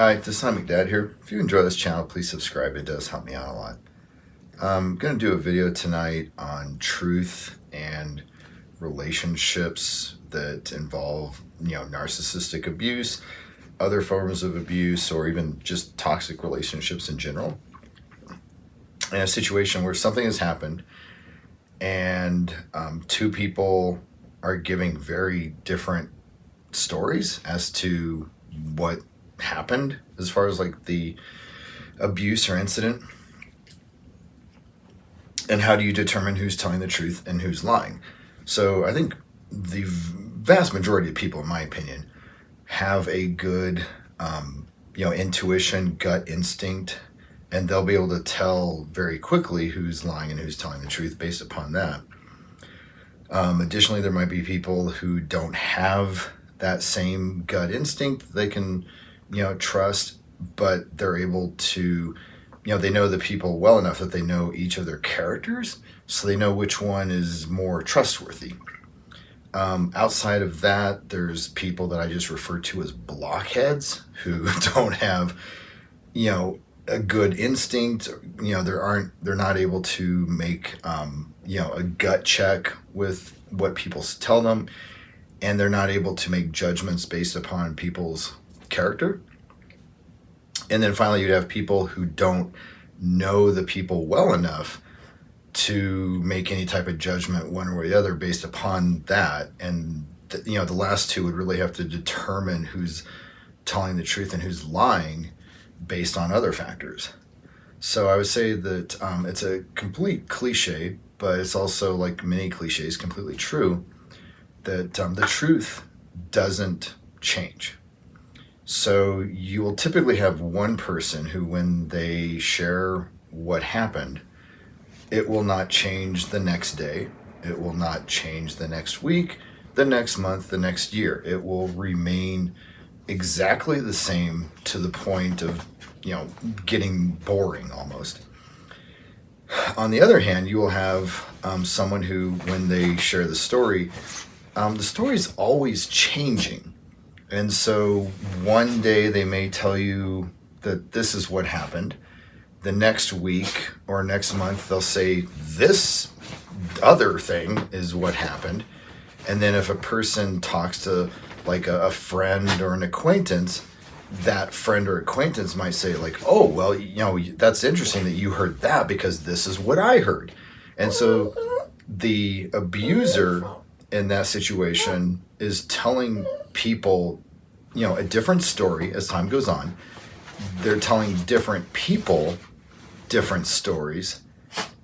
Hi, this is Dad here. If you enjoy this channel, please subscribe. It does help me out a lot. I'm going to do a video tonight on truth and relationships that involve, narcissistic abuse, other forms of abuse, or even just toxic relationships in general. In a situation where something has happened and two people are giving very different stories as to what happened as far as like the abuse or incident, and how do you determine who's telling the truth and who's lying. So I think the vast majority of people, in my opinion, have a good intuition, gut instinct, and they'll be able to tell very quickly who's lying and who's telling the truth based upon that. Additionally, there might be people who don't have that same gut instinct they can trust, but they're able to, they know the people well enough that they know each of their characters, so they know which one is more trustworthy. Outside of that, there's people that I just refer to as blockheads who don't have, a good instinct. They're not able to make, a gut check with what people tell them, and they're not able to make judgments based upon people's character. And then finally, you'd have people who don't know the people well enough to make any type of judgment one way or the other based upon that. And the last two would really have to determine who's telling the truth and who's lying based on other factors. So I would say that it's a complete cliche, but it's also, like many cliches, completely true, that the truth doesn't change. So you will typically have one person who, when they share what happened, it will not change the next day. It will not change the next week, the next month, the next year. It will remain exactly the same to the point of, getting boring almost. On the other hand, you will have someone who, when they share the story is always changing. And so one day they may tell you that this is what happened. The next week or next month, they'll say this other thing is what happened. And then if a person talks to like a friend or an acquaintance, that friend or acquaintance might say like, oh, well, that's interesting that you heard that because this is what I heard. And so the abuser in that situation is telling people, a different story as time goes on. They're telling different people different stories.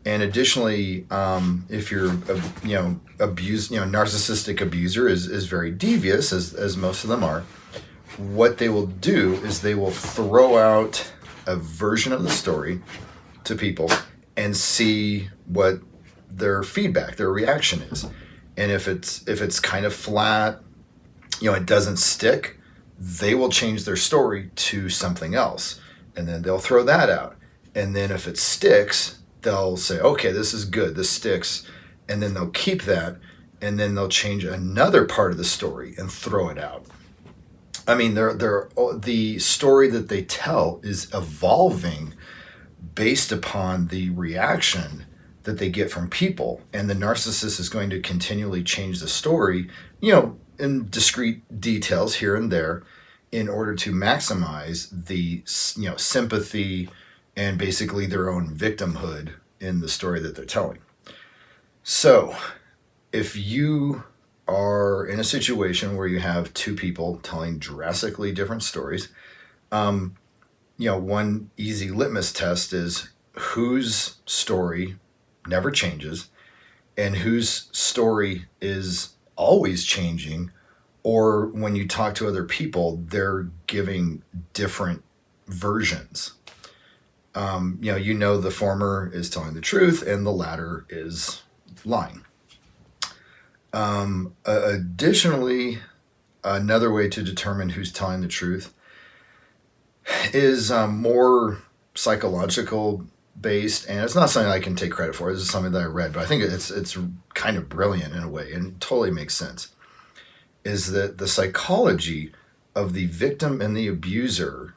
And additionally, if you're, narcissistic abuser is very devious, as most of them are. What they will do is they will throw out a version of the story to people and see what their feedback, their reaction is. And if it's kind of flat, it doesn't stick, they will change their story to something else. And then they'll throw that out. And then if it sticks, they'll say, okay, this is good, this sticks. And then they'll keep that. And then they'll change another part of the story and throw it out. I mean, the story that they tell is evolving based upon the reaction that they get from people. And the narcissist is going to continually change the story, in discrete details here and there, in order to maximize the, sympathy and basically their own victimhood in the story that they're telling. So if you are in a situation where you have two people telling drastically different stories, one easy litmus test is whose story never changes and whose story is always changing, or when you talk to other people, they're giving different versions. The former is telling the truth and the latter is lying. Additionally, another way to determine who's telling the truth is more psychological based, and it's not something I can take credit for. This is something that I read, but I think it's kind of brilliant in a way and totally makes sense. Is that the psychology of the victim and the abuser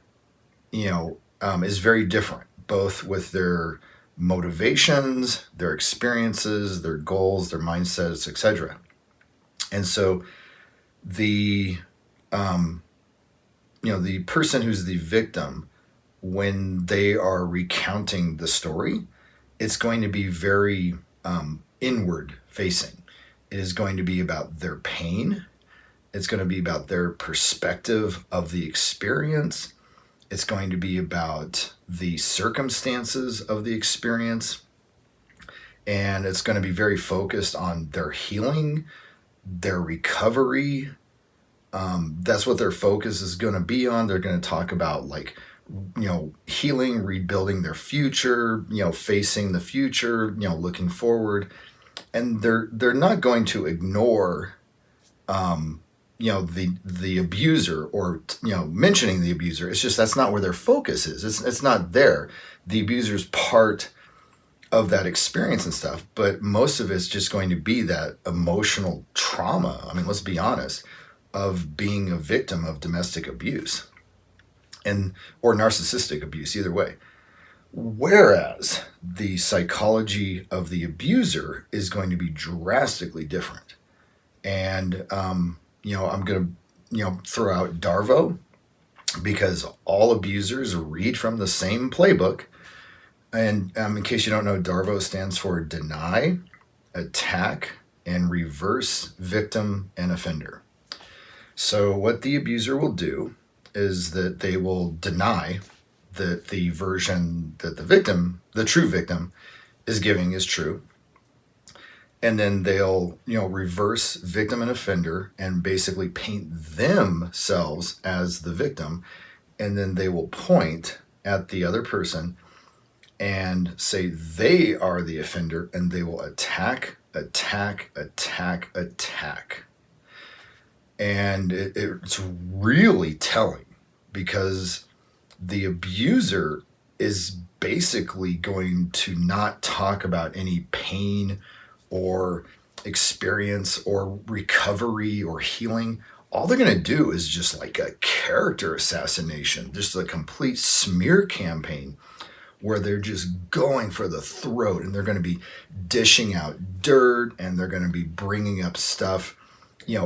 is very different, both with their motivations, their experiences, their goals, their mindsets, etc. And so the the person who's the victim, when they are recounting the story, it's going to be very inward facing. It is going to be about their pain. It's going to be about their perspective of the experience. It's going to be about the circumstances of the experience. And it's going to be very focused on their healing, their recovery. That's what their focus is going to be on. They're going to talk about healing, rebuilding their future, facing the future, looking forward. And they're not going to ignore the abuser, or mentioning the abuser. It's just that's not where their focus is. It's not there. The abuser's part of that experience and stuff, but most of it's just going to be that emotional trauma. I mean, let's be honest, of being a victim of domestic abuse or narcissistic abuse, either way. Whereas the psychology of the abuser is going to be drastically different. And I'm going to throw out Darvo, because all abusers read from the same playbook. And in case you don't know, Darvo stands for deny, attack, and reverse victim and offender. So what the abuser will do is that they will deny that the version that the true victim, is giving is true. And then they'll, reverse victim and offender and basically paint themselves as the victim. And then they will point at the other person and say they are the offender, and they will attack. And it's really telling, because the abuser is basically going to not talk about any pain or experience or recovery or healing. All they're going to do is just like a character assassination, just a complete smear campaign, where they're just going for the throat, and they're going to be dishing out dirt, and they're going to be bringing up stuff,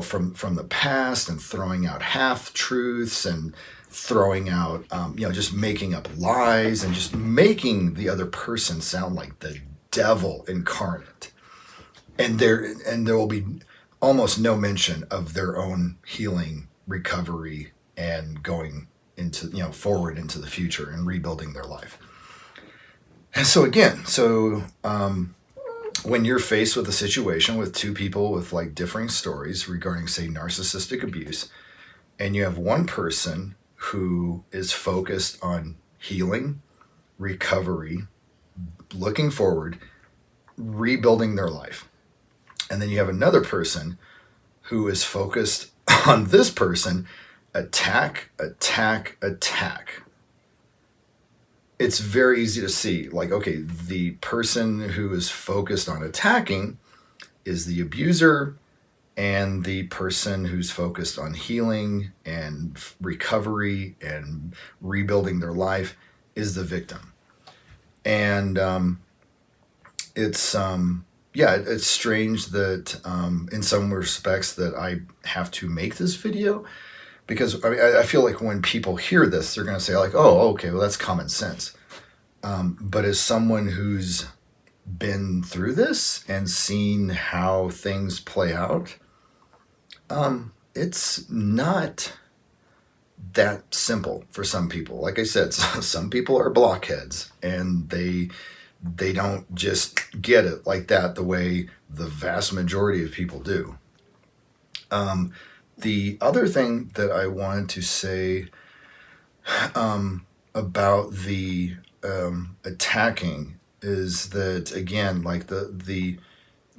from the past, and throwing out half-truths, and throwing out, just making up lies, and just making the other person sound like the devil incarnate. And there will be almost no mention of their own healing, recovery, and going into, forward into the future and rebuilding their life. And so again, when you're faced with a situation with two people with like differing stories regarding, say, narcissistic abuse, and you have one person who is focused on healing, recovery, looking forward, rebuilding their life, and then you have another person who is focused on this person, attack. It's very easy to see, like, okay, the person who is focused on attacking is the abuser, and the person who's focused on healing and recovery and rebuilding their life is the victim. And it's strange that in some respects that I have to make this video, because I feel like when people hear this, they're going to say like, oh, okay, well, that's common sense. But as someone who's been through this and seen how things play out, it's not that simple for some people. Like I said, some people are blockheads, and they don't just get it like that the way the vast majority of people do. The other thing that I wanted to say about the attacking is that, again, like the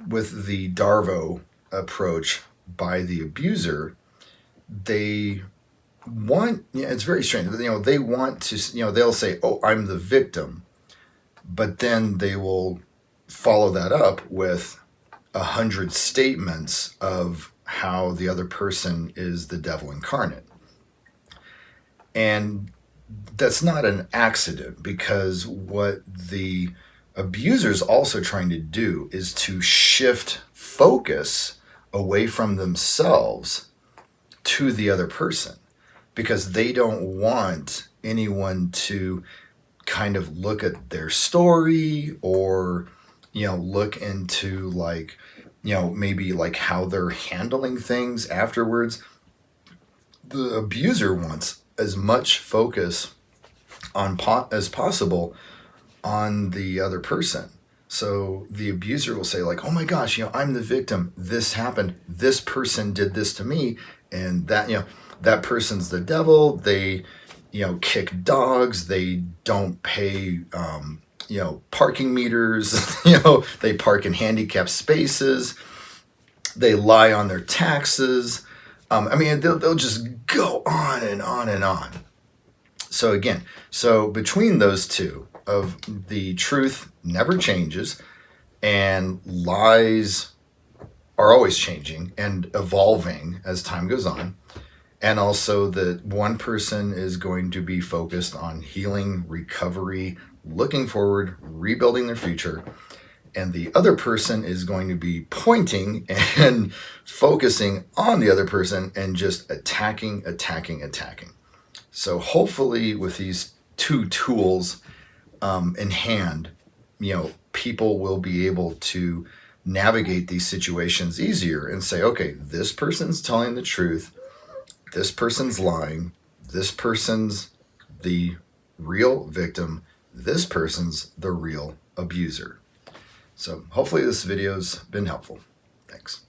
with the Darvo approach by the abuser, they want, it's very strange. They want to, they'll say, oh, I'm the victim, but then they will follow that up with 100 statements of how the other person is the devil incarnate. And that's not an accident, because what the abuser is also trying to do is to shift focus away from themselves to the other person, because they don't want anyone to kind of look at their story, or look into, like, maybe like how they're handling things afterwards. The abuser wants as much focus as possible on the other person. So the abuser will say, like, oh my gosh, I'm the victim, this happened, this person did this to me, and that person's the devil. They kick dogs, they don't pay parking meters, they park in handicapped spaces, they lie on their taxes. I mean, they'll just go on and on and on. So again, between those two, of the truth never changes and lies are always changing and evolving as time goes on, and also that one person is going to be focused on healing, recovery, looking forward, rebuilding their future, and the other person is going to be pointing and focusing on the other person and just attacking. So hopefully with these two tools in hand, people will be able to navigate these situations easier and say, okay, this person's telling the truth, this person's lying, this person's the real victim, this person's the real abuser. So hopefully this video's been helpful. Thanks.